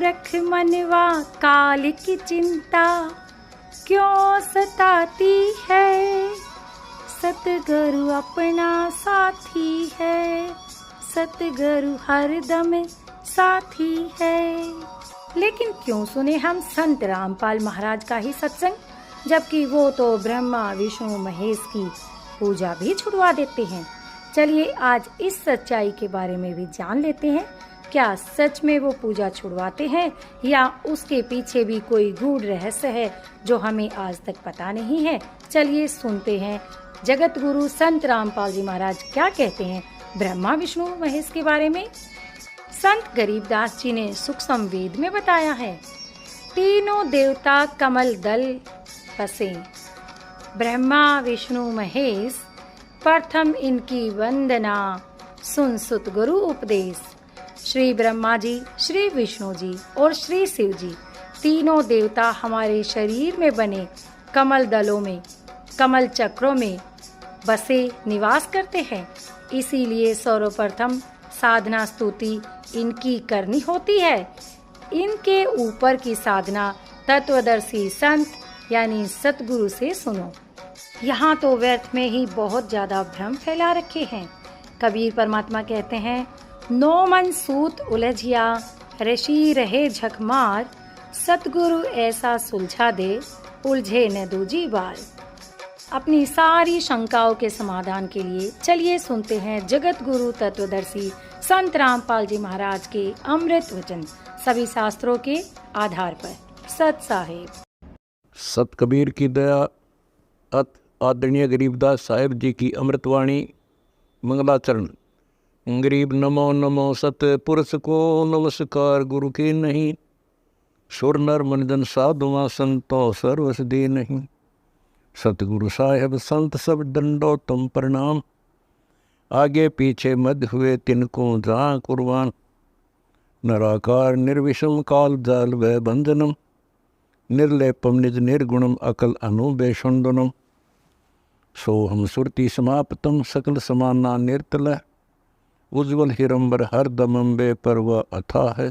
रख मनवा काल की चिंता क्यों सताती है। सतगुरु अपना साथी है, सतगुरु हरदम साथी है। लेकिन क्यों सुने हम संत रामपाल महाराज का ही सत्संग, जबकि वो तो ब्रह्मा विष्णु महेश की पूजा भी छुड़वा देते हैं। चलिए आज इस सच्चाई के बारे में भी जान लेते हैं। क्या सच में वो पूजा छुड़वाते हैं या उसके पीछे भी कोई गूढ़ रहस्य है जो हमें आज तक पता नहीं है। चलिए सुनते हैं जगत गुरु संत रामपाल जी महाराज क्या कहते हैं ब्रह्मा विष्णु महेश के बारे में। संत गरीबदास जी ने सूक्ष्म वेद में बताया है, तीनों देवता कमल दल बसे, ब्रह्मा विष्णु महेश प्रथम इनकी वंदना, सुन सुत गुरु उपदेश। श्री ब्रह्मा जी, श्री विष्णु जी और श्री शिव जी तीनों देवता हमारे शरीर में बने कमल दलों में, कमल चक्रों में बसे निवास करते हैं। इसीलिए सर्वप्रथम साधना स्तुति इनकी करनी होती है। इनके ऊपर की साधना तत्वदर्शी संत यानी सतगुरु से सुनो। यहाँ तो व्यर्थ में ही बहुत ज्यादा भ्रम फैला रखे हैं। कबीर परमात्मा कहते हैं, नो मन सूत उलझिया ऋषि रहे झकमार, सतगुरु ऐसा सुलझा दे उलझे न दूजी बार। अपनी सारी शंकाओं के समाधान के लिए चलिए सुनते हैं जगत गुरु तत्वदर्शी संत रामपाल जी महाराज के अमृत वचन, सभी शास्त्रों के आधार पर। सत साहिब। सत कबीर की दया, अत आदरणीय गरीबदास साहिब जी की अमृतवाणी मंगलाचरण। गरीब नमो नमो सत पुरुष को नमस्कार, गुरु के नहीं सुर नर मनजन साधुआ संतो सर्वस दे नहीं। सतगुरु साहेब संत सब दंडो तुम प्रणाम, आगे पीछे मध्य हुए तिनको जहाँ कुर्बान। नराकार निर्विषम काल जाल व बंधनम, निर्लेपम निज निर्गुणम अकल अनुबेशुंदनम। सोहम सुरति समाप्तम सकल समाना निर्तल, उज्ज्वल हिरंबर हर दमम बे परवा अथा है।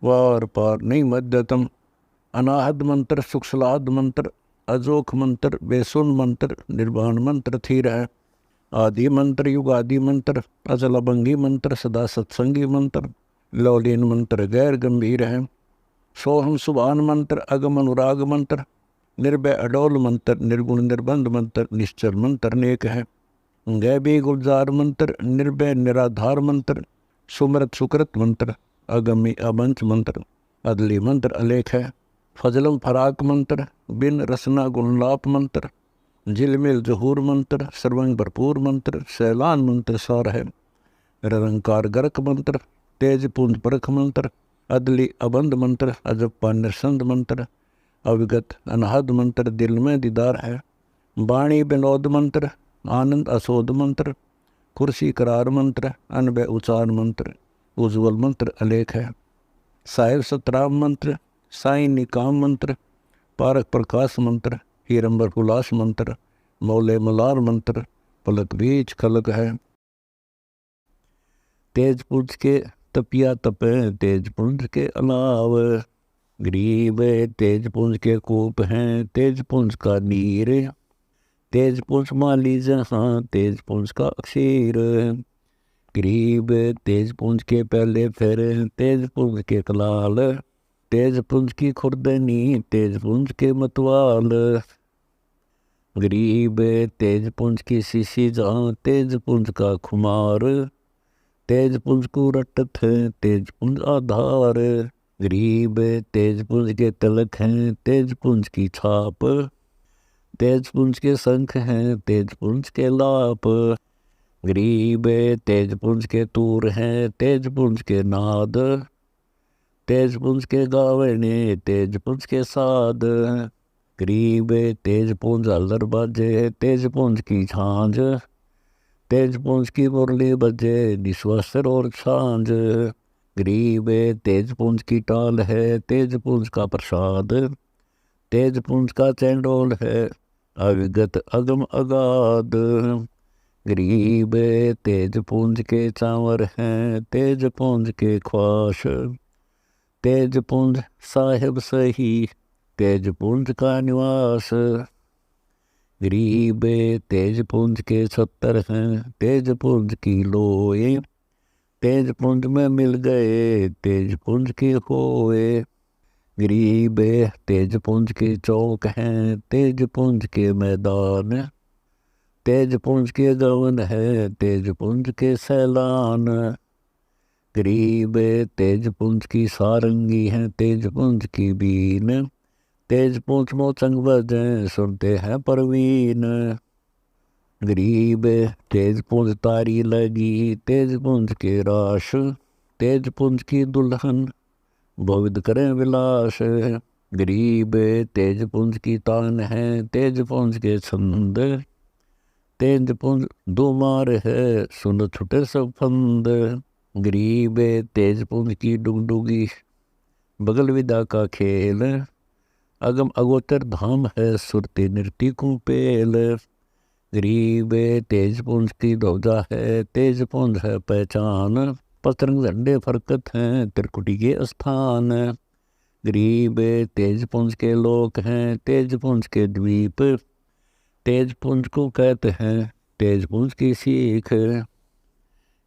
वार पार नहीं मध्यतम, अनाहद मंत्र सुखसलाद मंत्र, अजोख मंत्र बेसुन मंत्र, निर्वाण मंत्र थी रहे। आदि मंत्र युगादि मंत्र, अचल अभंगी मंत्र, सदा सत्संगी मंत्र, लौलीन मंत्र गैर गंभीर है। सोहम सुभान मंत्र, अगम अनुराग मंत्र, निर्भय अडोल मंत्र, निर्गुण निर्बंध मंत्र, निश्चर मंत्र नेक है। गैबी गुलजार मंत्र, निर्भय निराधार मंत्र, सुमृत सुकृत मंत्र, अगमी अबंच मंत्र, अदली मंत्र अलेख है। फजलम फराक मंत्र, बिन रसना गुणलाप मंत्र, झिलमिल जहूर मंत्र, सर्वंग भरपूर मंत्र, सैलान मंत्र सार है। निरंकार गर्क मंत्र, तेज पुंज परख मंत्र, अदली अबंध मंत्र, अजप्पा निरसंद मंत्र, अविगत अनहद मंत्र, दिल में दीदार है। वाणी विनोद मंत्र, आनंद असोद मंत्र, कुर्सी करार मंत्र, अनबय उचार मंत्र, उज्ज्वल मंत्र अलेख है। साहिब सतराम मंत्र, साई निकाम मंत्र, पारक प्रकाश मंत्र, हीरंबर उल्लास मंत्र, मौले मलार मंत्र, पलक बीच खलक है। तेज पुंज के तपिया तपे, तेज पुंज के अलाव, गरीब तेज पुंज के कूप हैं, तेज पुंज का नीर, तेज पुंज माली जहाँ, तेज पुंज का अक्षीर। गरीब तेज पुंज के पहले फिर, तेज पुंज के कलाल, तेज पुंज की खुर्दनी, तेज पुंज के मतवाल। गरीब तेज पुंज की शीशी जहाँ, तेज पुंज का खुमार, तेज पुंज को रटत है, तेज पुंज आधार। गरीब तेज पुंज के तिलक हैं, तेज पुंज की छाप, तेज पुंज के शंख हैं, तेज पुंज के लाप। गरीब तेज पुंज के तूर हैं, तेज पुंज के नाद, तेज पुंज के गावने, तेज पुंज के साद। गरीब तेज पुंज अल्लर बाजे, तेज पुंज की झांझ, तेज पुंज की मुरली बजे, निस्वस्त्र और छांझ। गरीब तेज पुंज की टाल है, तेज पुंज का प्रसाद, तेज पुंज का चैंडोल है, अविगत अगम अगाध। गरीब तेज पुंज के चांवर हैं, तेज पुंज के ख्वाश, तेज पुंज साहिब सही तेज पुंज का निवास। गरीब तेज पुंज के 70 हैं तेज पुंज की लोए। तेज पुंज में मिल गए तेज पुंज के होए। गरीब तेज पुंज के चौक हैं तेज पुंज के मैदान। तेज पुंज के गवन है तेज पुंज के सैलान। गरीब तेज पुंज की सारंगी हैं तेज पुंज की बीन। तेज पुंज मोचंग बजें सुनते हैं परवीन। गरीब तेज पुंज तारी लगी तेज पुंज के राश। तेज पुंज की दुल्हन बहुविध करें विलास। गरीब तेज पुंज की तान है तेज पुंज के छंद। तेज पुंज दो मार है सुन छुटे सब फंद। गरीब तेज पुंज की डुगडुगी बगल विदा का खेल। अगम अगोचर धाम है सुरती नृत्य कुपेल। गरीब तेज पुंज की ध्वजा है तेज पुंज है पहचान। पतरंग झंडे फरकत हैं त्रिकुटी के स्थान। गरीब तेज पुंज के लोक हैं तेज पुंज के द्वीप। तेज पुंज को कहते हैं तेज पुंज की सीख।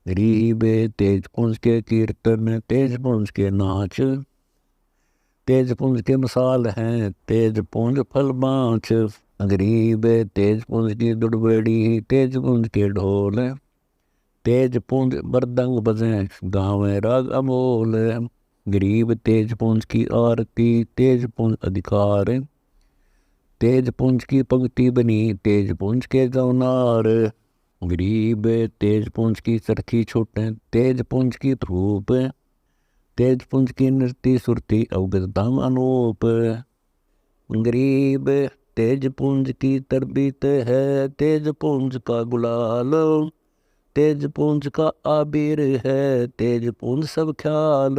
गरीब तेज पुंज के कीर्तन तेज पुंज के नाच। तेज पुंज के मिसाल हैं तेज पुंज फल बाँच। गरीब तेज पुंज की दुड़बेड़ी तेज पुंज के ढोल। तेज पुंज मृदंग बजें गावें राग अमोल। गरीब तेज पुंज की आरती तेज पुंज अधिकार। तेज पुंज की पंक्ति बनी तेज पुंज के जौनार। गरीब तेज पुंज की चरखी छूटें तेज पुंज की धूप। तेज पुंज की नृत्य सुरती अवगत धाम अनूप। गरीब तेज पुंज की तरबीत है तेज पुंज का गुलाल। तेज पुंज का आबिर है तेज पुंज सब ख्याल।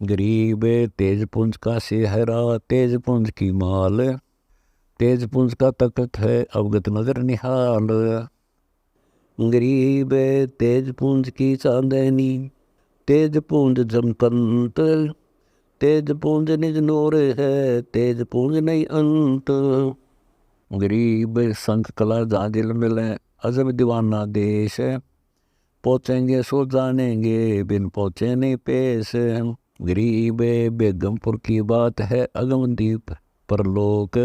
गरीब तेज पुंज का सेहरा तेज पुंज की माल। तेज पुंज का तख्त है अवगत नजर निहाल। गरीब तेज पुंज की चांदनी तेज पुंज जमकंत। तेज पुंज निज नूर है तेज पुंज नहीं अंत। गरीब संख कला जाजिल मिले अजब दीवाना देश। पहुँचेंगे सो जानेंगे बिन पहुँचे नहीं पेश। गरीब बेगमपुर की बात है अगमदीप परलोक।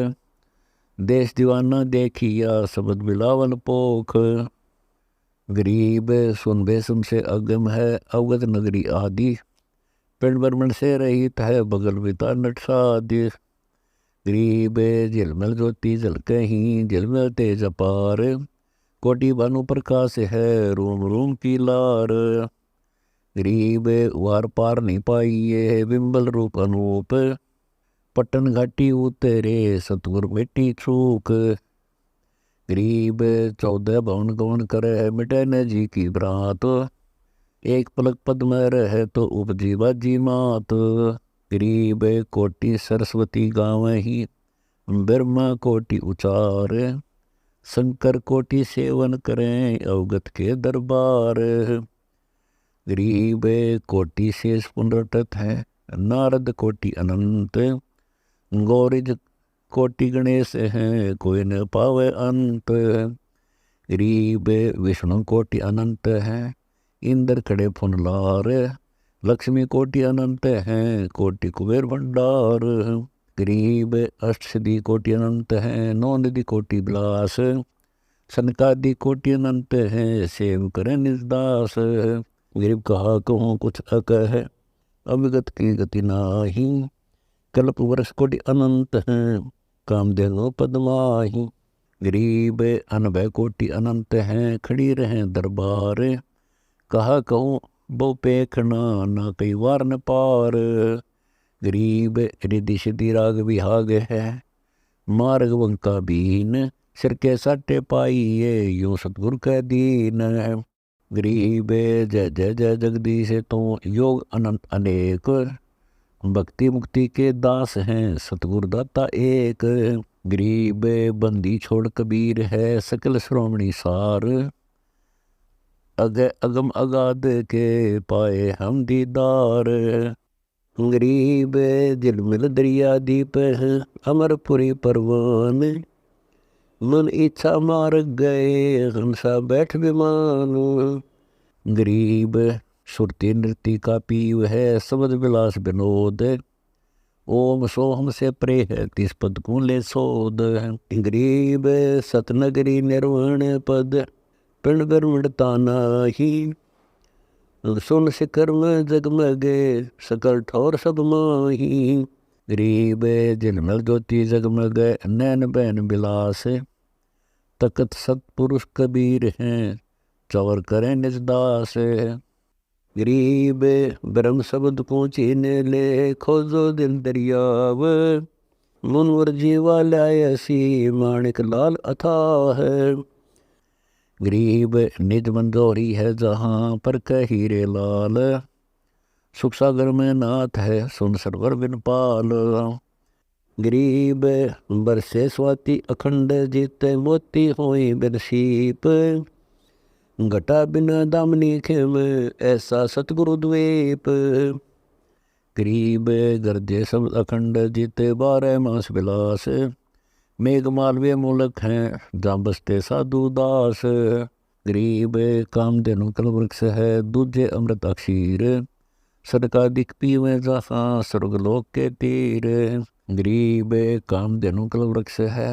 देश दीवाना देखिया सबद बिलावन पोख। गरीब सुन बेसम से अगम है अवगत नगरी आदि। पिंड ब्रह्मण से रहित है बगल बिता नट साधि। गरीब झिलमिल ज्योति जल कहीं झिलमिल तेज अपार। कोटि भानु प्रकाश है रूम रूम की लार। गरीब वार पार नहीं पाइए बिंबल रूप अनूप। पट्टन घाटी उतरे सतगुर मिट्टी छूक। गरीब 14 भवन गवन करे मिटे न जी की भ्रात। एक पलक पद में रहे तो उपजी बाजी मात। गरीब कोटि सरस्वती गाँव ही ब्रह्मा कोटि उचार। शंकर कोटि सेवन करें अवगत के दरबार। गरीब कोटि शेष पुनरटत है नारद कोटि अनंत। गौरिज कोटि गणेश हैं कोई न पावे अंत। गरीब विष्णु कोटि अनंत हैं इंद्र खड़े फुनलार। लक्ष्मी कोटि अनंत हैं कोटि कुबेर भंडार। गरीब अष्टसिद्धि कोटि अनंत हैं 9 निधि कोटि विलास। सनकादि कोटि अनंत हैं सेव करें निजदास। गरीब कहा कहूँ कुछ अकह अविगत की गति नाही। कल्प वर्ष कोटि अनंत हैं कामधेनु पद्माही। गरीब अनभय कोटि अनंत हैं खड़ी रहें दरबार। कहा कहूँ बहु पेखना ना कई वार न पार। गरीब रिद्धि सिद्धि राग विहाग है मार्ग वंका बीन। सिर के साटे पाइये यूं सतगुरु कह दीन। गरीब जय जय जय जगदीश तो योग अनंत अनेक। भक्ति मुक्ति के दास हैं सतगुरु दाता एक। गरीब बंदी छोड़ कबीर है सकल श्रोमणी सार। अगम अगाध के पाए हम दीदार। गरीब झिलमिल दरिया दीप है अमरपुरी परवान, मन इच्छा मार गए हंसा बैठ विमान। गरीब सुरती नृत्य का पीव है समझ विलास विनोद, ओम सोहम से प्रे है तिस पद को ले सोद। गरीब सतनगरी निर्वाण पद पिंड बिरमड़ता नाही, सुन शिखर में जगमगे सकल ठोर सब माही। गरीब झिलमिल ज्योति जगमग नैन बैन बिलास, तकत सतपुरुष कबीर हैं चौर करें निज दास। गरीब ब्रह्म शब्द को चीन ले खोजो दिल दरियाव, मुनवर जीवा लायसी माणिक लाल अथाह। गरीब निज मंजोरी है जहाँ पर हीरे लाल, सुख सागर में नाथ है सुन सरवर बिन पाल। गरीब बरसे स्वाति अखंड जीते मोती होई बिन सीप, घटा बिना दामनी खेम ऐसा सतगुरु द्वीप। गरीब गर्जे सब अखंड जीते 12 मास विलास, मेघ मालवीय मूलक हैं जहाँ बसते साधु दास। गरीब कामधेनु कलवृक्ष है दूजे अमृत अक्षीर, सदकादिक पीवे जहाँ स्वर्गलोक के तीर। गरीब कामधेनु कलवृक्ष है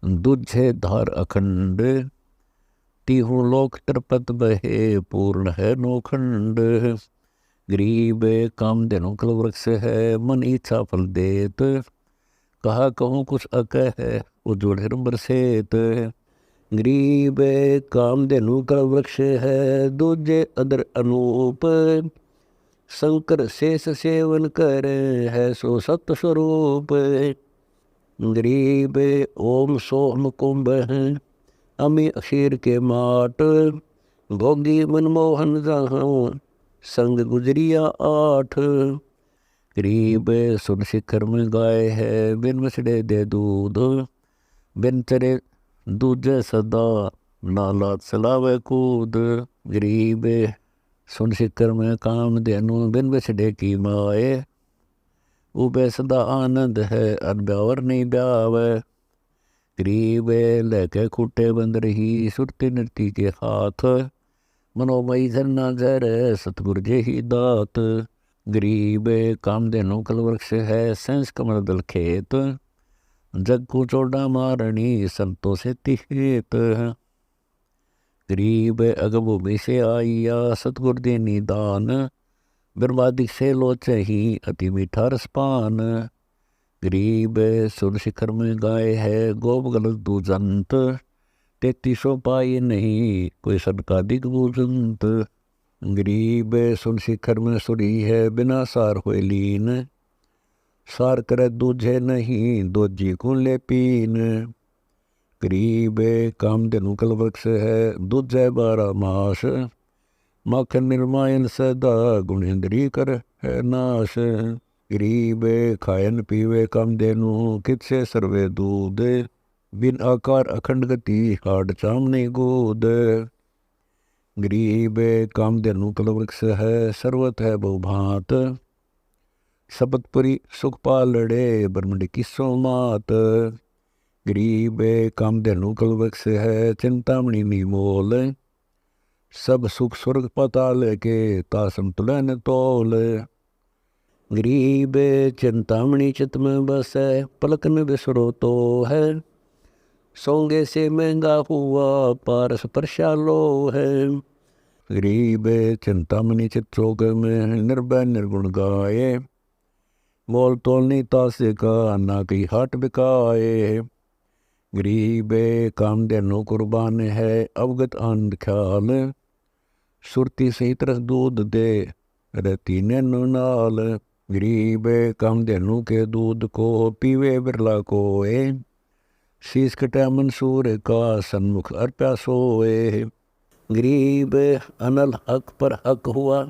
दूजे धार अखंड, तीहू लोक त्रिपत बहे पूर्ण है नौखंड। गरीब कामधेनु कलवृक्ष है मन इच्छा फल देत, कहा कहूँ कुछ अकह है उज्ज्वल हिरंबर सेत। गरीब कामधेनु कलवृक्ष है दूजे अदर अनूप, शंकर शेष सेवन कर है सो सत्य स्वरूप। गरीब ओम सोम कुंभ अमी अक्षीर के माट, भोगी मनमोहन जहाँ संग गुजरिया 8। गरीब सुन शिखर में गाय है बिन मसड़े दे दूध, बिन चरे दूजे सदा नाला चलावे कूद। गरीब सुन शिखर में कामधेनु बिन बछड़े की माए, उबे सदा आनंद है अनब्यावर नहीं ब्यावे। गरीब लहके खूटे बंद रही सुरती नृत्य के हाथ, मनोमयी झरना झर सतगुरु जे ही दात। गरीब कामधेनु कलवृक्ष है सेंस कमल दल खेत, जग को चोड़ा मारणी संतों से तिहेत। गरीब अगभूमि से आइया सतगुरु दे निदान, बर्बादी से लोचे ही अति मीठा रसपान। गरीब सुर शिखर में गाय है गोप गलत दूजंत, 3300 पाई नहीं कोई सदकादिक बूजंत। गरीब सुन शिखर में सुरी है बिना सार हुए लीन, सार करे दूझे नहीं दोजी को ले पीन। गरीब कामधेनु कलवृक्ष है दूजे 12 मास, माखन निर्मायन सदा गुणेंद्री कर है नाश। गरीब खायन पीवे कामधेनु कित से सर्वे दूध, बिन आकार अखंड गति हाड चाम नहीं गोद। गरीब कामधेनु कलवृक्ष है सर्वत है बहुभांत, शपथपुरी सुखपालड़े ब्रह्मंड की सोमात। गरीब कामधेनु कलवृक्ष है चिंतामणि निमोल, सब सुख स्वर्ग पाताल के तासम तुलन तोल। गरीब चिंतामणि चित में बस है पलक में बिसरो तो है, सोंगे से महंगा हुआ पारस परशालो है। गरीब चिंतामणि चित चौक में निर्भय निर्गुण गाए, मोल तोलनी तासे का ना कहीं हाट बिकाए। गरीब कामधेनु कुर्बान है अवगत आनंद ख्याल, सुरती सहित रस दूध दे रहती नैनो नाल। गरीब कामधेनु के दूध को पीवे बिरला कोए, शीश कटा मंसूर का सन्मुख अर्प्या सोए। गरीब अनल हक पर हक हुआ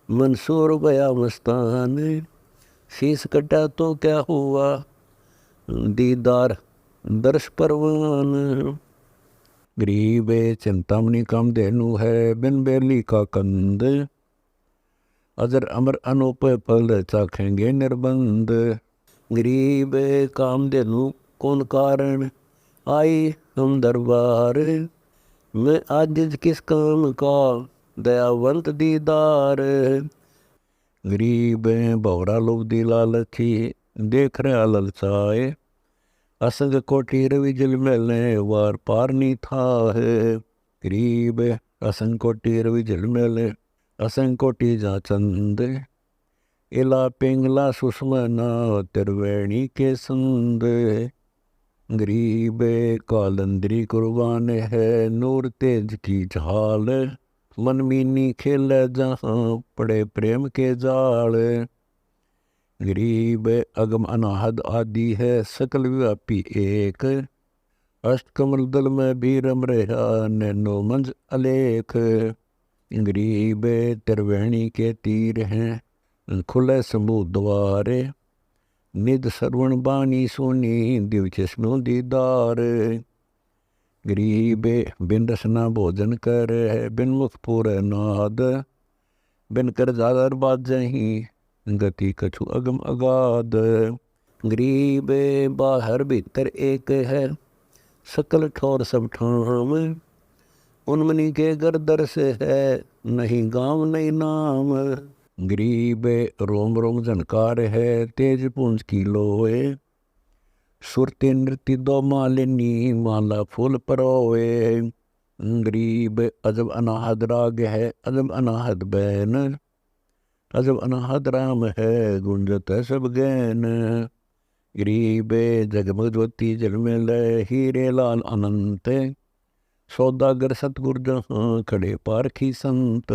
मंसूर गया मस्तान, शीश कटा तो क्या हुआ दीदार दर्श परवान। गरीब चिंतामणि कामधेनु है बिन बेली का कंद, अजर अमर अनूप फल चाखेंगे निर्बंध। गरीब कामधेनु कौन कारण आई हम दरबार, मैं आजिज किस काम का दयावंत दीदार। गरीब भवरा लोभ दी लालची देख रहा ललचाए, असंग कोटि रवि जल मेले वार पार नी था है। गरीब असंग कोटि रवि जल मेले असंग कोटि जा चंद, इला पिंगला सुषमना त्रिवेणी के संद। गरीब कालंदरी कुर्बान है नूर तेज की झाल, मन मीनी खेल जहाँ पड़े प्रेम के जाल। गरीब अगम अनाहद आदि है सकल व्यापी एक, अष्टकमल दल में भी रम रहा नैनो मंज अलेख। गरीब त्रिवेणी के तीर हैं खुले शंभु द्वारे, निध सरवण बानी सोनी दिव चश्मों दीदार। गरीब बिन रसना भोजन कर बिन मुख पूर नाद, बिन कर जागर बाजही गति कछु अगम अगाध। गरीब बाहर भीतर एक है सकल ठोर सब ठाम, उनमनी के गर्दर से है नहीं गाँव नहीं नाम। गरीब रोम रोम झनकार है तेज पुंज की लोए, सुरते नृत्य दो मालिनी माला फूल परोए। गरीब अजब अनाहद राग है अजब अनाहद बैन, अजब अनाहद राम है गुंजत है सब गैन। गरीब जगमग ज्योति जलमेल हीरे लाल अनंत, सौदागर सतगुर जहाँ खड़े पारखी संत।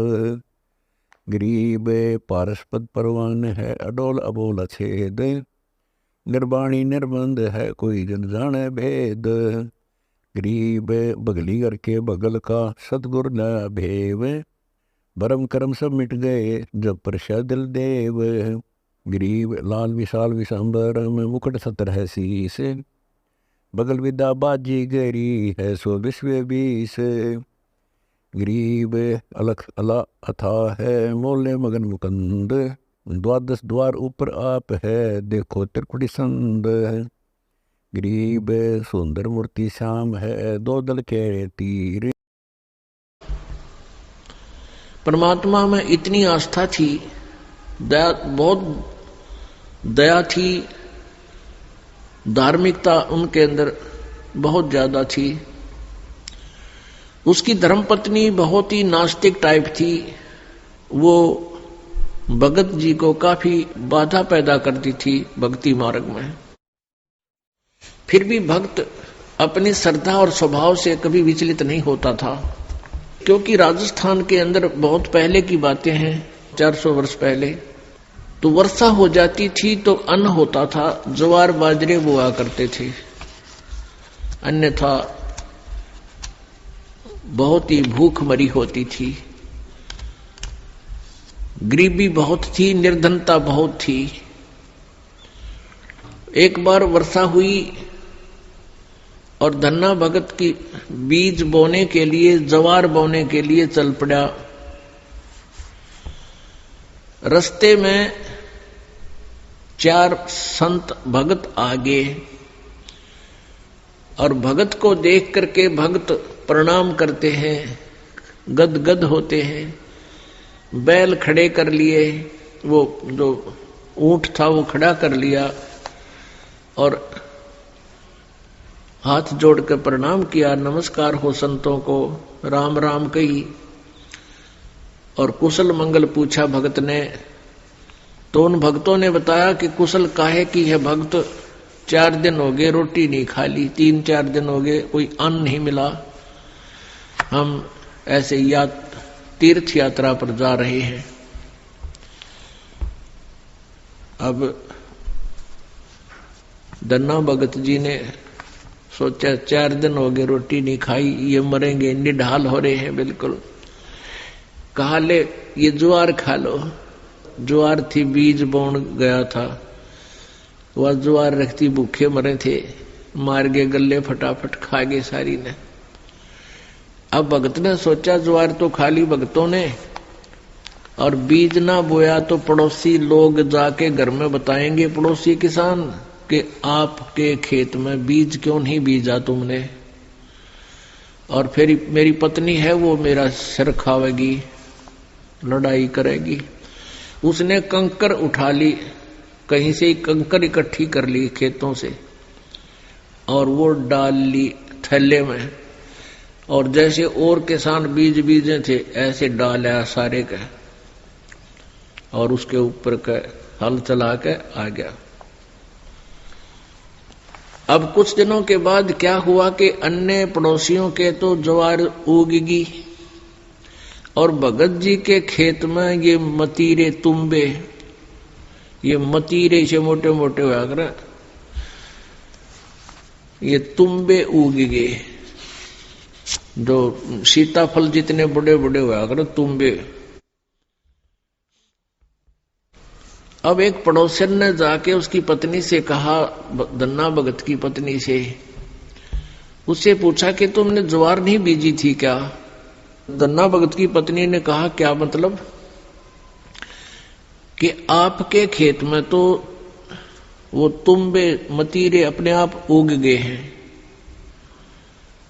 गरीब पारसपद परवान है अडोल अबोल छेद, निर्वाणी निर्बंध है कोई जन जाने भेद। गरीब बगली करके बगल का सतगुर न भेव, भरम करम सब मिट गए जब प्रसाद दिल देव। गरीब लाल विशाल विशंबर में मुकुट सतर है शीस, बगल विद्या बाजी गरी है सो विश्व बीस। गरीब अलख अला अथा है मोले मगन मुकंद, द्वादश द्वार ऊपर आप है देखो त्रिकुटी संद। गरीब सुंदर मूर्ति श्याम है दो दल के तीर। परमात्मा में इतनी आस्था थी, दया बहुत दया थी, धार्मिकता उनके अंदर बहुत ज्यादा थी। उसकी धर्मपत्नी बहुत ही नास्तिक टाइप थी, वो भगत जी को काफी बाधा पैदा करती थी भक्ति मार्ग में। फिर भी भक्त अपनी श्रद्धा और स्वभाव से कभी विचलित नहीं होता था, क्योंकि राजस्थान के अंदर बहुत पहले की बातें हैं, 400 वर्ष पहले, तो वर्षा हो जाती थी तो अन्न होता था, ज्वार बाजरे बोआ करते थे, अन्यथा बहुत ही भूखमरी होती थी। गरीबी बहुत थी, निर्धनता बहुत थी। एक बार वर्षा हुई और धन्ना भगत की बीज बोने के लिए, ज्वार बोने के लिए चल पड़ा। रास्ते में 4 संत भगत आ गए और भगत को देख करके भगत प्रणाम करते हैं, गदगद होते हैं, बैल खड़े कर लिए, वो जो ऊंट था वो खड़ा कर लिया और हाथ जोड़कर प्रणाम किया, नमस्कार हो संतों को, राम राम कही और कुशल मंगल पूछा भगत ने। तो उन भक्तों ने बताया कि कुशल काहे की है भगत, 4 दिन हो गए रोटी नहीं खा ली, 3-4 दिन हो गए कोई अन्न नहीं मिला, हम ऐसे तीर्थ यात्रा पर जा रहे हैं। अब धन्ना भगत जी ने सोचा 4 दिन हो गए रोटी नहीं खाई, ये मरेंगे, निढाल हो रहे हैं बिल्कुल। कहा ले ये ज्वार खा लो। ज्वार थी, बीज बोन गया था, वह ज्वार रखती, भूखे मरे थे, मार गए गले, फटाफट खा गए सारी ने। अब भगत ने सोचा ज्वार तो खा ली भगतों ने, और बीज ना बोया तो पड़ोसी लोग जाके घर में बताएंगे, पड़ोसी किसान, कि आपके खेत में बीज क्यों नहीं बीजा तुमने। और फिर मेरी पत्नी है वो मेरा सिर खावेगी, लड़ाई करेगी। उसने कंकर उठा ली, कहीं से ही कंकर इकट्ठी कर ली खेतों से, और वो डाल ली थैले में, और जैसे और किसान बीज बीजे थे ऐसे डाला सारे का, और उसके ऊपर का हल चला के आ गया। अब कुछ दिनों के बाद क्या हुआ कि अन्य पड़ोसियों के तो ज्वार उगगी, और भगत जी के खेत में ये मतीरे तुम्बे, ये मतीरे से मोटे मोटे हुआ कर, ये तुम्बे उग गए, जो सीताफल जितने बड़े बड़े हुआ कर तुम्बे। अब एक पड़ोसन ने जाके उसकी पत्नी से कहा, धन्ना भगत की पत्नी से, उससे पूछा कि तुमने ज्वार नहीं बीजी थी क्या? धन्ना भगत की पत्नी ने कहा, क्या मतलब? कि आपके खेत में तो वो तुम्बे मतीरे अपने आप उग गए हैं,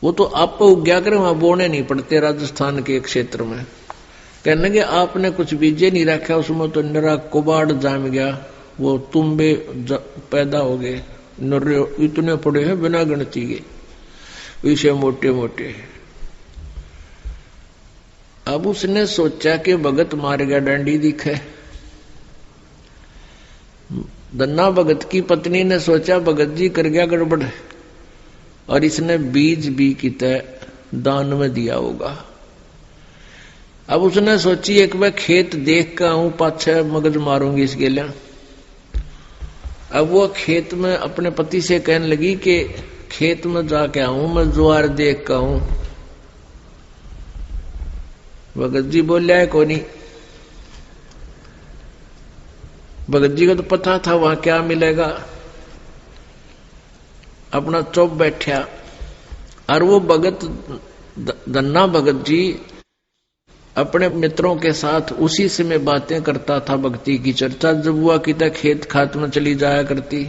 वो तो आप उग गया करें, वहां बोने नहीं पड़ते राजस्थान के क्षेत्र में। कहने लगे आपने कुछ बीजे नहीं रखा, उसमें तो नरा कुबाड़ जाम गया, वो तुम्बे पैदा हो गए, इतने पड़े हैं बिना गिनती के, इसे मोटे मोटे। अब उसने सोचा कि भगत मार गया डंडी दिखे। धन्ना भगत की पत्नी ने सोचा भगत जी कर गया गड़बड़, और इसने बीज भी कितने दान में दिया होगा। अब उसने सोची एक बार खेत देख कर आऊं, पाछे मगज मारूंगी इसके लिए। अब वो खेत में अपने पति से कहने लगी कि खेत में जाके आऊं, मैं ज्वार देख कर आऊं। भगत जी बोलिया है कोनी। भगत जी को तो पता था वहां क्या मिलेगा, अपना चुप बैठा। और वो भगत धन्ना भगत जी अपने मित्रों के साथ उसी समय बातें करता था, भक्ति की चर्चा जब हुआ कि तक खेत खात में चली जाया करती।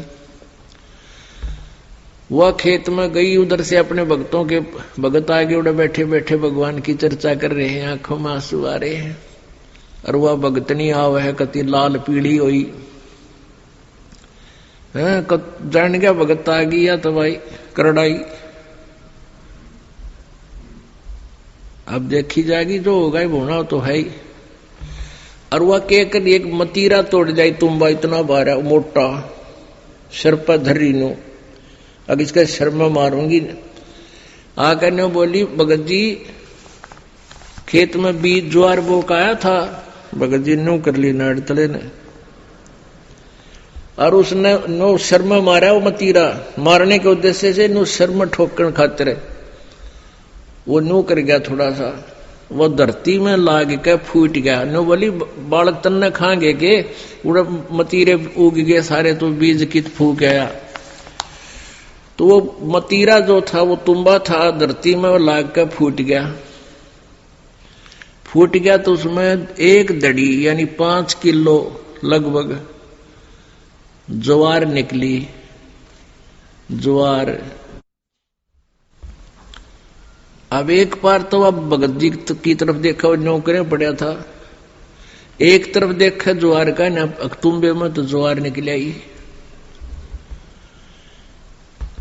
वह खेत में गई, उधर से अपने भक्तों के भगत आगे उड़े बैठे बैठे भगवान की चर्चा कर रहे हैं, आंखों में आंसू आ रहे हैं। और वह भगतनी आव है कति लाल पीली हुई है, जान गया भगत आ गई या तो भाई करड़ाई। अब देखी जाएगी, जो होगा ही होना तो है ही। और वह कहकर एक मतीरा तोड़ जाए, तुम्बा इतना बारा मोटा सिर पर धरी नो, अब इसका सिर में मारूंगी। आकर ने बोली भगत जी खेत में बीज ज्वार बोकाया था। भगत जी नो कर ली नाड़ तले ने, और उसने नो सिर में मारा। वो मतीरा मारने के उद्देश्य से नो सिर में ठोकर खातिर वो नो कर गया थोड़ा सा, वो धरती में लाग के फूट गया। नो बोली बालक तन्ने खाएंगे के उड़ा मतीरे उग गए सारे, तो बीज कित फूक गया। तो वो मतीरा जो था वो तुम्बा था, धरती में लाग के फूट गया। फूट गया तो उसमें एक दड़ी यानी 5 किलो लगभग ज्वार निकली। ज्वार अब एक बार तो अब भगत जी की तरफ देखा, वो नौकरें पड़ा था, एक तरफ देखा ज्वार का ना, तुम्बे में तो ज्वार निकल आई।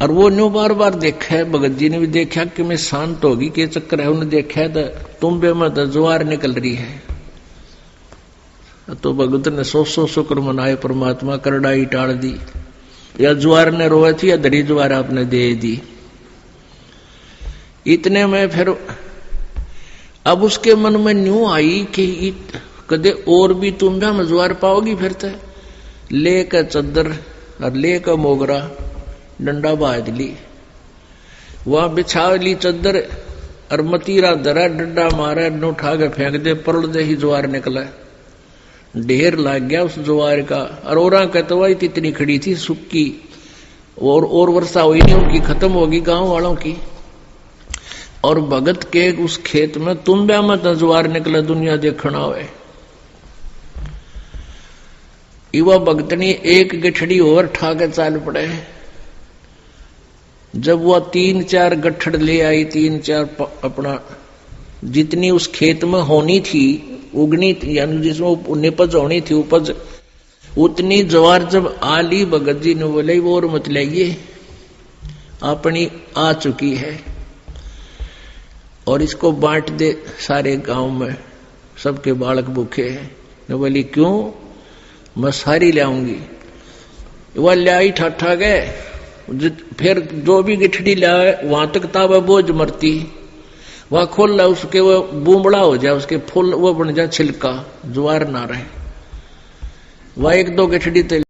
और वो न्यू बार बार देखा है, भगत जी ने भी देखा कि मैं शांत होगी के चक्कर है, उन्हें देखा तो तुम्बे में तो ज्वार निकल रही है। तो भगत ने 100 शुक्र मनाए, परमात्मा करड़ाई टाल दी, या ज्वार ने रोए थी या धरी ज्वार आपने दे दी। इतने में फिर अब उसके मन में न्यू आई कि कदे और भी तुम भी ज्वार पाओगी। फिर तो लेकर चद्दर और लेकर मोगरा डंडा बाज ली, वहां बिछा ली चद्दर और मतीरा धरा, डंडा मारा, उठा के फेंक दे, परल दे ही ज्वार निकला। ढेर लग गया उस ज्वार का। और औरा कहते इतनी खड़ी थी सुक्की, और वर्षा हुई नहीं, उनकी खत्म होगी गांव वालों की। और भगत के उस खेत में तुम्बे में तो ज्वार निकला, दुनिया देखना हुए। युवा भक्तनी एक गठड़ी और ठा के चाल पड़े। जब वह 3-4 गठड़ ले आई, 3-4 अपना जितनी उस खेत में होनी थी, उगनी थी, यानी जिसमें निपज होनी थी उपज, उतनी ज्वार जब आली, भगत जी ने बोले वो और मत लाइए, अपनी आ चुकी है और इसको बांट दे सारे गांव में, सबके बालक भूखे हैं। ने बोली क्यों? मैं सारी लाऊंगी। वह लाई ठाठा गए, फिर जो भी गिठड़ी लाए वहां तक तावा बोझ मरती, वह खोल ला उसके वो बूमड़ा हो जाए, उसके फूल वो बन जाए छिलका, ज्वार ना रहे। वह 1-2 गिठड़ी तो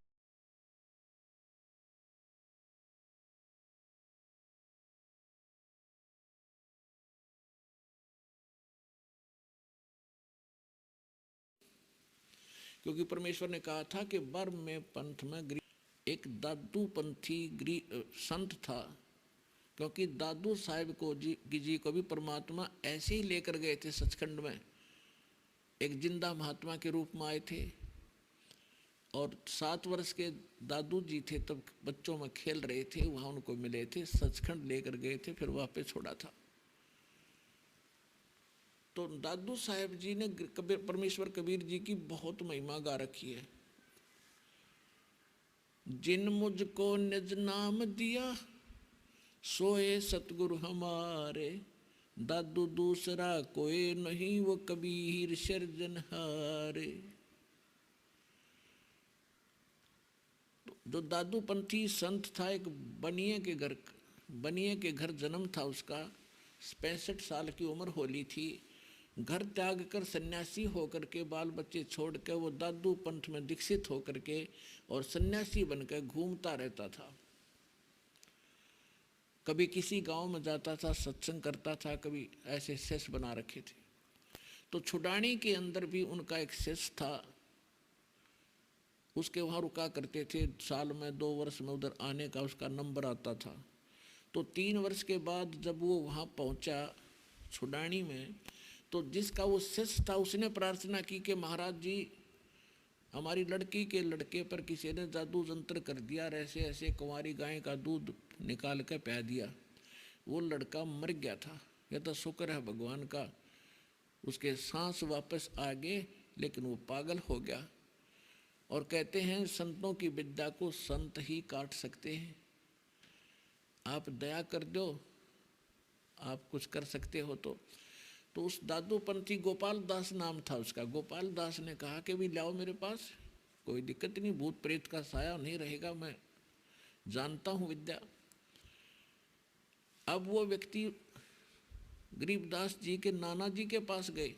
क्योंकि परमेश्वर ने कहा था कि बर्म में पंथ में एक दादू पंथी संत था, क्योंकि दादू साहिब को जी को भी परमात्मा ऐसे ही लेकर गए थे सचखंड में, एक जिंदा महात्मा के रूप में आए थे। और 7 वर्ष के दादू जी थे, तब बच्चों में खेल रहे थे, वहां उनको मिले थे, सचखंड लेकर गए थे, फिर वापस छोड़ा था। तो दादू साहेब जी ने परमेश्वर कबीर जी की बहुत महिमा गा रखी है। जिन मुझको निज नाम दिया सोए सतगुरु हमारे, दादू दूसरा कोई नहीं वो कबीर सिरजनहारे। जो दादू पंथी संत था, एक बनिए के घर जन्म था उसका, 65 साल की उम्र होली थी। घर त्याग कर सन्यासी होकर के, बाल बच्चे छोड़ के वो दादू पंथ में दीक्षित होकर के और सन्यासी बनकर घूमता रहता था। कभी किसी गांव में जाता था, सत्संग करता था, कभी ऐसे सेस बना रखे थे। तो छुडानी के अंदर भी उनका एक सेस था, उसके वहाँ रुका करते थे। साल में 2 वर्ष में उधर आने का उसका नंबर आता था। तो 3 वर्ष के बाद जब वो वहाँ पहुँचा छुडानी में, तो जिसका वो शिष्य था उसने प्रार्थना की कि महाराज जी, हमारी लड़की के लड़के पर किसी ने जादू जंत्र कर दिया, ऐसे ऐसे कुंवारी गाय का दूध निकाल कर पिला दिया, वो लड़का मर गया था। यह तो शुक्र है भगवान का, उसके सांस वापस आ गए, लेकिन वो पागल हो गया। और कहते हैं संतों की विद्या को संत ही काट सकते हैं। आप दया कर दो, आप कुछ कर सकते हो तो उस दादू पंथी गोपाल दास नाम था उसका। गोपाल दास ने कहा कि भी लाओ मेरे पास, कोई दिक्कत नहीं, भूत प्रेत का साया नहीं रहेगा, मैं जानता हूं विद्या। अब वो व्यक्ति गरीबदास जी के नाना जी के पास गए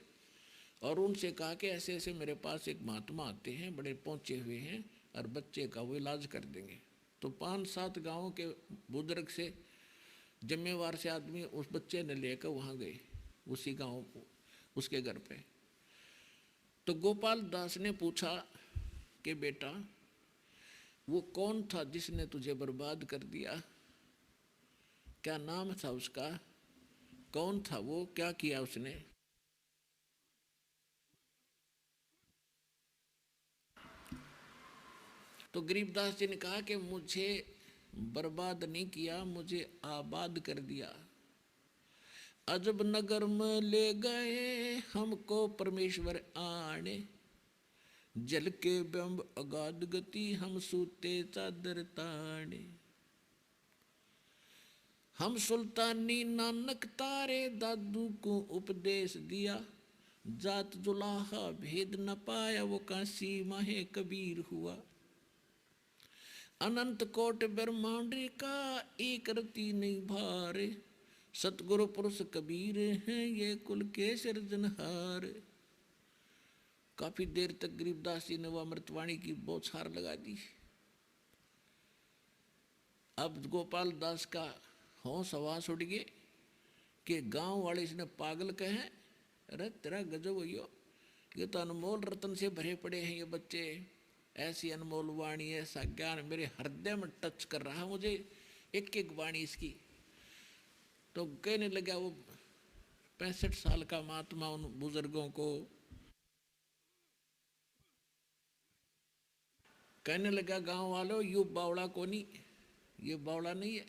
और उनसे कहा कि ऐसे ऐसे मेरे पास एक महात्मा आते हैं, बड़े पहुंचे हुए हैं और बच्चे का वो इलाज कर देंगे। तो 5-7 गांवों के बुजुर्ग से, जिम्मेवार से आदमी उस बच्चे ने लेकर वहां गए, उसी गांव उसके घर पे। तो गोपाल दास ने पूछा कि बेटा वो कौन था जिसने तुझे बर्बाद कर दिया, क्या नाम था उसका, कौन था वो, क्या किया उसने? तो गरीबदास जी ने कहा कि मुझे बर्बाद नहीं किया, मुझे आबाद कर दिया। अजब नगर में ले गए हमको परमेश्वर आने, जल के बिंब अगाध गति हम सूते चादर ताने। हम सुल्तानी नानक तारे दादू को उपदेश दिया, जात जुलाहा भेद न पाया वो काशी माहे कबीर हुआ। अनंत कोट ब्रह्मांड का एक रति नहीं भारे, सतगुरु पुरुष कबीर हैं ये कुल के सिरजनहार। काफी देर तक गरीबदास जी ने वो अमृतवाणी की बौछार लगा दी। अब गोपाल दास का होश हवास उड़ गए कि गांव वाले इसने पागल कहे, अरे तेरा गजब हो, ये तो अनमोल रतन से भरे पड़े हैं ये बच्चे, ऐसी अनमोल वाणी, ऐसा ज्ञान मेरे हृदय में टच कर रहा है, मुझे एक एक वाणी इसकी। तो कहने लगा वो 65 साल का महात्मा उन बुजुर्गों को कहने लगा गांव वालों, यू बावड़ा को नहीं, ये बावड़ा नहीं है,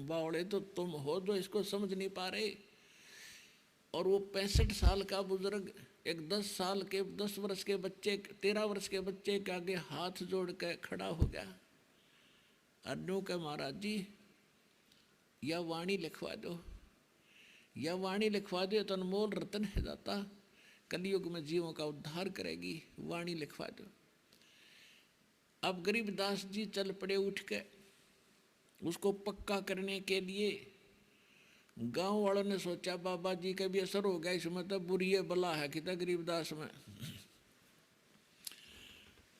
बावड़े तो तुम हो जो इसको समझ नहीं पा रहे। और वो 65 साल का बुजुर्ग एक 10 वर्ष के बच्चे, 13 वर्ष के बच्चे के आगे हाथ जोड़ के खड़ा हो गया। अन्नू के महाराज जी यह वाणी लिखवा दो, यह वाणी लिखवा दो तो अनमोल रतन है जाता, कलयुग में जीवों का उद्धार करेगी, वाणी लिखवा दो। अब गरीबदास जी चल पड़े उठ के, उसको पक्का करने के लिए। गांव वालों ने सोचा बाबा जी का भी असर हो गया इसमें, तो बुरी बला है कि गरीबदास में,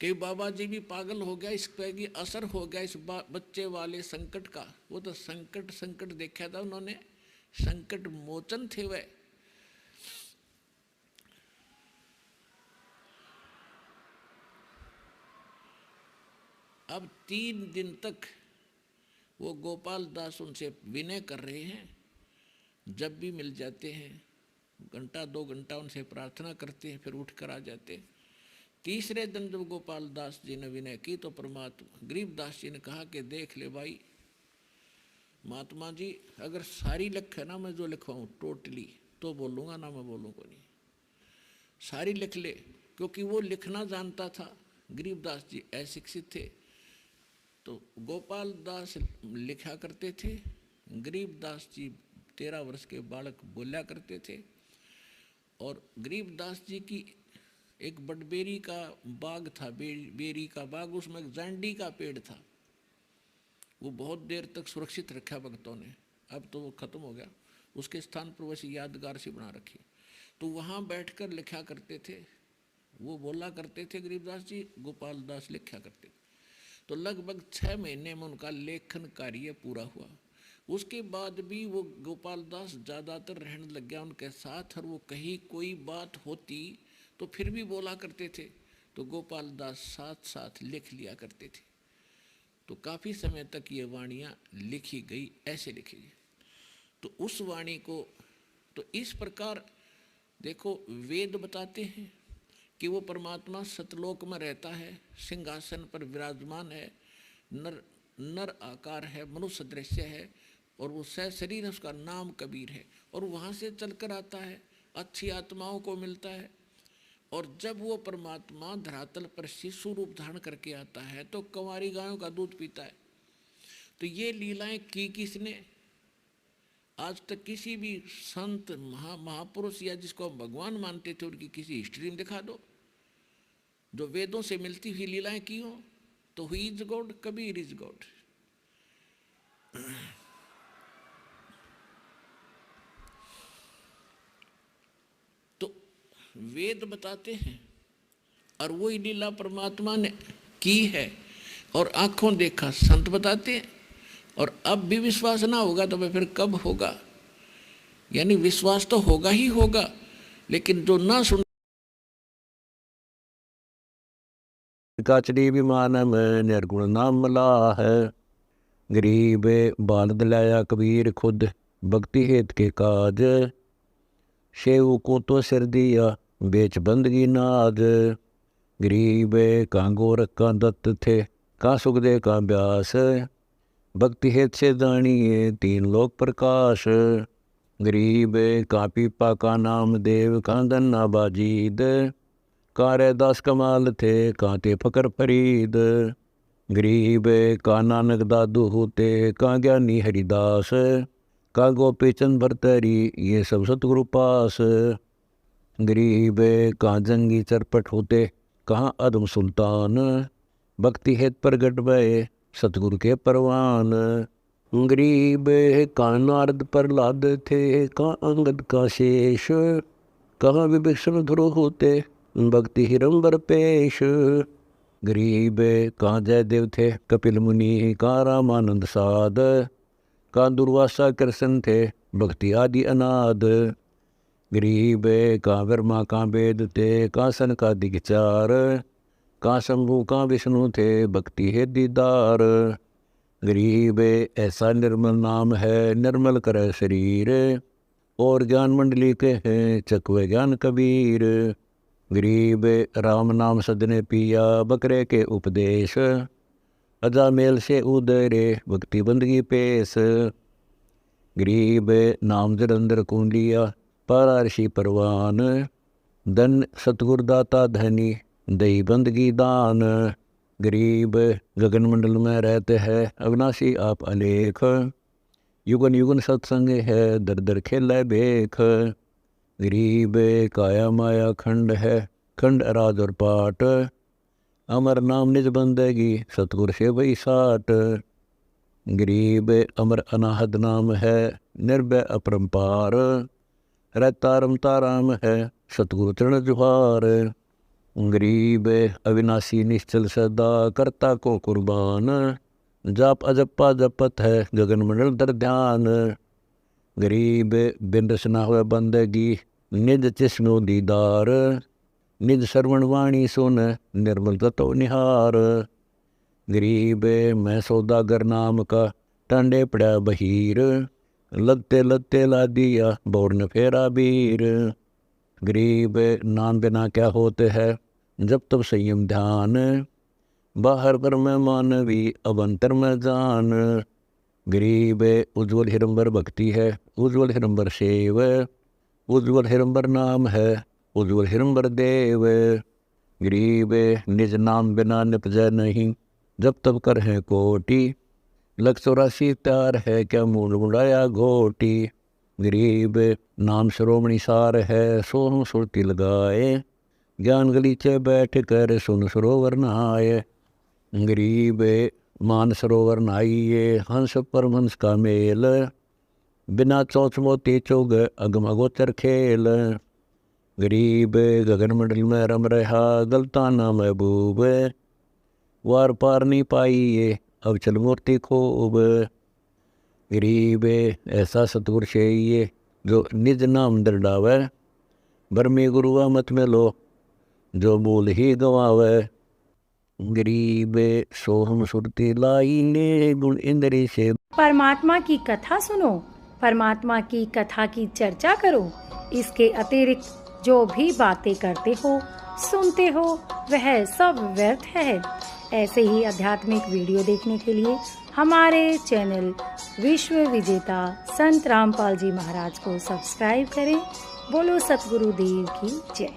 कि बाबा जी भी पागल हो गया, इस पे भी असर हो गया इस बच्चे वाले संकट का। वो तो संकट देखा था उन्होंने, संकट मोचन थे वह। अब 3 दिन तक वो गोपाल दास उनसे विनय कर रहे हैं, जब भी मिल जाते हैं 1-2 घंटा उनसे प्रार्थना करते हैं, फिर उठ कर आ जाते हैं। तीसरे दिन जब गोपाल दास जी ने विनय की तो परमात्मा गरीबदास जी ने कहा कि देख ले भाई महात्मा जी, अगर सारी लिख है ना मैं जो लिखवाऊँ टोटली तो बोलूँगा, ना मैं बोलूँगा नहीं, सारी लिख ले। क्योंकि वो लिखना जानता था, गरीबदास जी अशिक्षित थे। तो गोपाल दास लिखा करते थे, गरीबदास जी 13 वर्ष के बालक बोला करते थे। और गरीबदास जी की एक बटबेरी का बाग था, बेरी का बाग, उसमें एक जांडी का पेड़ था। वो बहुत देर तक सुरक्षित रखा भक्तों ने, अब तो वो खत्म हो गया, उसके स्थान पर वैसी यादगार सी बना रखी। तो वहाँ बैठकर लिखा करते थे, वो बोला करते थे गरीबदास जी, गोपाल दास लिखा करते थे। तो लगभग 6 महीने में उनका लेखन कार्य पूरा हुआ। उसके बाद भी वो गोपाल दास ज़्यादातर रहने लग गया उनके साथ, और वो कहीं कोई बात होती तो फिर भी बोला करते थे, तो गोपाल दास साथ साथ लिख लिया करते थे। तो काफ़ी समय तक ये वाणियाँ लिखी गई, ऐसे लिखी गई। तो उस वाणी को तो इस प्रकार देखो, वेद बताते हैं कि वो परमात्मा सतलोक में रहता है, सिंहासन पर विराजमान है, नर आकार है, मनुष्य दृश्य है, और वो शरीर है, उसका नाम कबीर है, और वहाँ से चलकर आता है, अच्छी आत्माओं को मिलता है। और जब वो परमात्मा धरातल पर शिशु रूप धारण करके आता है तो कंवारी गायों का दूध पीता है। तो ये लीलाएं की किसने? आज तक किसी भी संत महापुरुष या जिसको हम भगवान मानते थे उनकी किसी हिस्ट्री में दिखा दो जो वेदों से मिलती हुई लीलाएं की हो। तो he is God, Kabir is God. तो वेद बताते हैं और वही लीला परमात्मा ने की है और आंखों देखा संत बताते हैं। और अब भी विश्वास ना होगा तो फिर कब होगा? यानी विश्वास तो होगा ही होगा, लेकिन जो ना सुन काचड़ी विमानम निर्गुण नाम मला है, गरीब बाल दिलाया कबीर खुद भक्ति हेत के काज, शेव को तो सिर दिया बेच बंदगी नाद, गरीब का गोरख का दत्त थे का सुखदे का व्यास, भक्ति हेत से दानिये 3 लोक प्रकाश, गरीब का पीपा का नाम देव का धन्ना बाजीद, का रैदास कमाल थे काते फकर फरीद, गरीब का नानक दादू होते का ज्ञानी हरिदास, का गोपी चंद भरतरी ये सब सतगुरु पास, गरीब का जंगी चरपट होते कहाँ अदम सुल्तान, भक्ति हेत प्रगट भये सतगुरु के परवान, गरीब का नारद प्रहलाद थे का अंगद का शेष, कहाँ विभीषण ध्रुव होते भक्ति हिरंबर पेश, गरीब का जयदेव थे कपिल मुनि का रामानंद साध, का दुर्वासा कृष्ण थे भक्ति आदि अनाद, गरीब का वर्मा का वेद थे का सनकादिक चार, का शंभु का विष्णु थे भक्ति है दीदार, गरीब ऐसा निर्मल नाम है निर्मल करे शरीर, और ज्ञान मंडली के हैं चकवे ज्ञान कबीर, गरीब राम नाम सदने पिया बकरे के उपदेश, अजामेल से उदरे भक्ति बंदगी पेश। गरीब नाम जलंधर कुंडिया पारा ऋषि परवान, धन सतगुर दाता धनी दई बंदगी दान। गरीब गगन मंडल में रहते हैं अविनाशी आप अलेख, युगन युगन सत्संग है दर दर खेल बेख। गरीब काया माया खंड है खंड अराज और पाट, अमर नाम निज बंदगी सतगुर से वही साट। गरीब अमर अनाहद नाम है निर्भय अपरंपार, रहता रमता राम है सतगुरु चरण जुहार। गरीब अविनाशी निश्चल सदा करता को कुर्बान, जाप अजप्पा जपत है गगन मंडल दर ध्यान। गरीब बिन रसना हुए बंदगी निज चिस्नो दीदार, निज श्रवण वाणी सुन निर्मल तत्व निहार। गरीब मैं सौदागर नाम का टांडे पड़ा बहीर, लगते लगते ला दिया बौर फेरा बीर। गरीब नाम बिना क्या होते हैं जब तब संयम ध्यान, बाहर पर में मानवी अब अंतर में जान। गरीब उज्ज्वल हिरंबर भक्ति है उज्ज्वल हिरंबर सेव, उज्ज्वल हिरंबर नाम है उज्ज्वल हिरंबर देव। गरीब निज नाम बिना निपजय नहीं जब तब कर है कोटि, 184 प्यार है क्या मूड मुड़ाया घोटी। गरीब नाम श्रोमणी सार है सोहम सुरती लगाए, ज्ञान गलीचे बैठ कर सुन सरोवर नहाए। गरीब मान सरोवर नहाइए हंस परमहंस का मेल, बिना चौच मोती चुग अगम अगोचर खेल। गरीब गगन मंडल में रम रहा गलताना महबूब, वार पार नहीं पाई ये अब चल मूर्ति खूब। गरीब ऐसा सतगुर चाहिए जो निज नाम दरडावे, बरमी गुरुआ मत में लो जो बोल ही गवावे। गरीब सोहम सुरती लाई ने गुण इंद्री से। परमात्मा की कथा सुनो, परमात्मा की कथा की चर्चा करो। इसके अतिरिक्त जो भी बातें करते हो सुनते हो वह सब व्यर्थ है। ऐसे ही आध्यात्मिक वीडियो देखने के लिए हमारे चैनल विश्व विजेता संत रामपाल जी महाराज को सब्सक्राइब करें। बोलो सतगुरुदेव की जय।